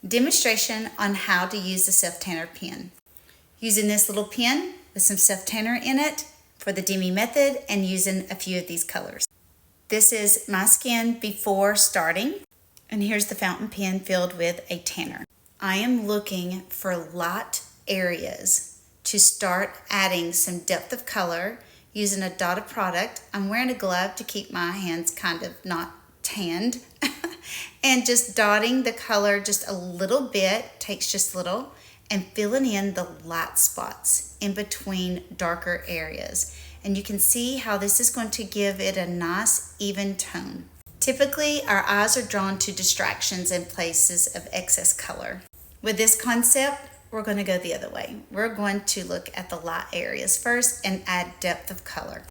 Demonstration on how to use the self-tanner pen. Using this little pen with some self-tanner in it for the Demi method and using a few of these colors. This is my skin before starting, and here's the fountain pen filled with a tanner. I am looking for light areas to start adding some depth of color using a dotted product. I'm wearing a glove to keep my hands kind of not tanned. And just dotting the color just a little bit, takes just a little, and filling in the light spots in between darker areas. And you can see how this is going to give it a nice even tone. Typically, our eyes are drawn to distractions and places of excess color. With this concept, we're going to go the other way. We're going to look at the light areas first and add depth of color.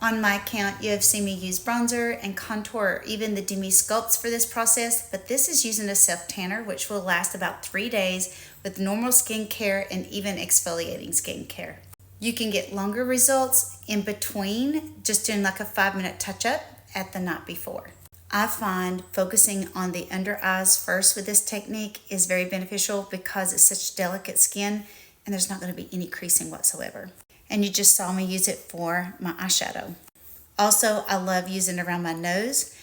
On my account, you have seen me use bronzer and contour, or even the Demi sculpts for this process, but this is using a self-tanner, which will last about 3 days with normal skincare and even exfoliating skincare. You can get longer results in between, just doing like a 5-minute touch-up at the night before. I find focusing on the under eyes first with this technique is very beneficial because it's such delicate skin and there's not going to be any creasing whatsoever. And you just saw me use it for my eyeshadow. Also, I love using it around my nose.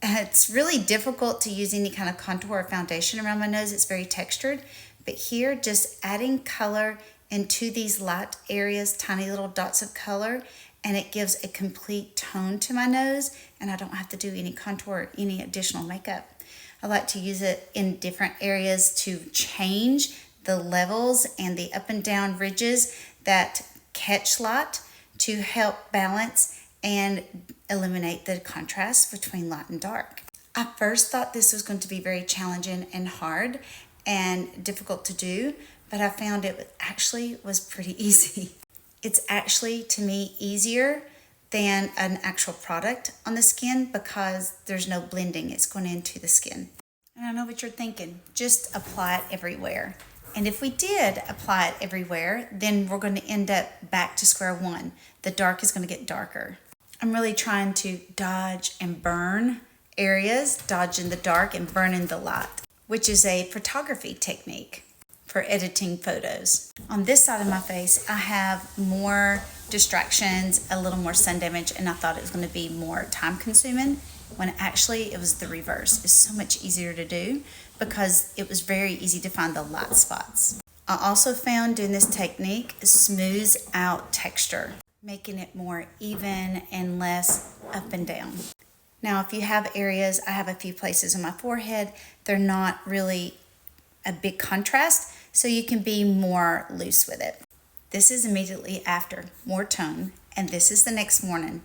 It's really difficult to use any kind of contour or foundation around my nose. It's very textured. But here, just adding color into these light areas, tiny little dots of color, and it gives a complete tone to my nose, and I don't have to do any contour or any additional makeup. I like to use it in different areas to change the levels and the up and down ridges that catch light to help balance and eliminate the contrast between light and dark. I first thought this was going to be very challenging and hard and difficult to do, but I found it actually was pretty easy. It's actually, to me, easier than an actual product on the skin because there's no blending. It's going into the skin. And I know what you're thinking. Just apply it everywhere. And if we did apply it everywhere, then we're going to end up back to square one. The dark is going to get darker. I'm really trying to dodge and burn areas, dodging the dark and burning the light, which is a photography technique for editing photos. On this side of my face, I have more distractions, a little more sun damage, and I thought it was going to be more time consuming when actually it was the reverse. It's so much easier to do because it was very easy to find the light spots. I also found doing this technique smooths out texture, making it more even and less up and down. Now, if you have areas, I have a few places on my forehead, they're not really a big contrast, so you can be more loose with it. This is immediately after, more tone, and this is the next morning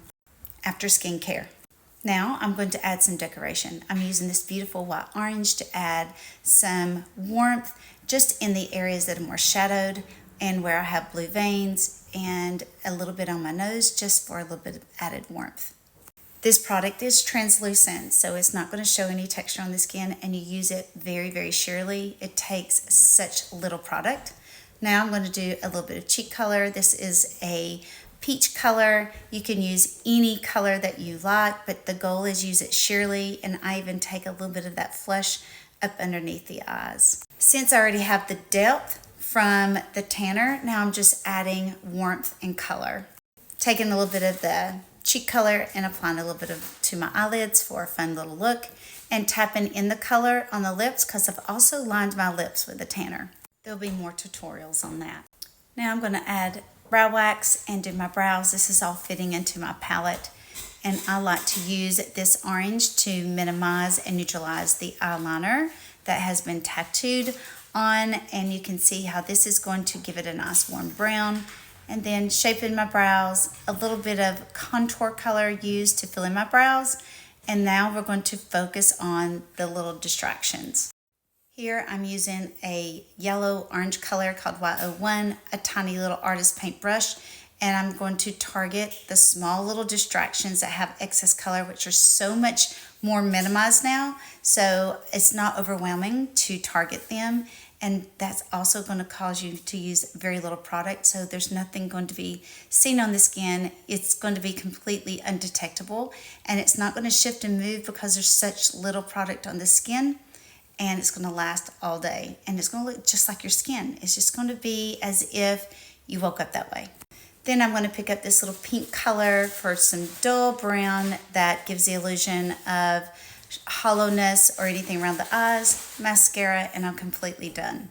after skincare. Now I'm going to add some decoration. I'm using this beautiful white orange to add some warmth just in the areas that are more shadowed and where I have blue veins, and a little bit on my nose just for a little bit of added warmth. This product is translucent, so it's not going to show any texture on the skin, and you use it very, very sheerly. It takes such little product. Now I'm going to do a little bit of cheek color. This is a peach color. You can use any color that you like, but the goal is use it sheerly, and I even take a little bit of that flush up underneath the eyes. Since I already have the depth from the tanner, now I'm just adding warmth and color. Taking a little bit of the cheek color and applying a little bit of to my eyelids for a fun little look, and tapping in the color on the lips because I've also lined my lips with the tanner. There'll be more tutorials on that. Now I'm going to add brow wax and do my brows. This is all fitting into my palette, and I like to use this orange to minimize and neutralize the eyeliner that has been tattooed on, and you can see how this is going to give it a nice warm brown. And then shaping my brows, a little bit of contour color used to fill in my brows, and now we're going to focus on the little distractions. Here I'm using a yellow-orange color called Y01, a tiny little artist paintbrush, and I'm going to target the small little distractions that have excess color, which are so much more minimized now, so it's not overwhelming to target them. And that's also going to cause you to use very little product, so there's nothing going to be seen on the skin. It's going to be completely undetectable, and it's not going to shift and move because there's such little product on the skin. and it's going to last all day, and it's going to look just like your skin. It's just going to be as if you woke up that way. Then I'm going to pick up this little pink color for some dull brown that gives the illusion of hollowness or anything around the eyes, mascara, and I'm completely done.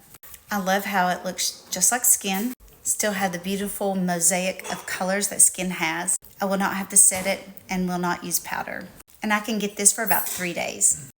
I love how it looks just like skin. Still have the beautiful mosaic of colors that skin has. I will not have to set it and will not use powder. And I can get this for about 3 days.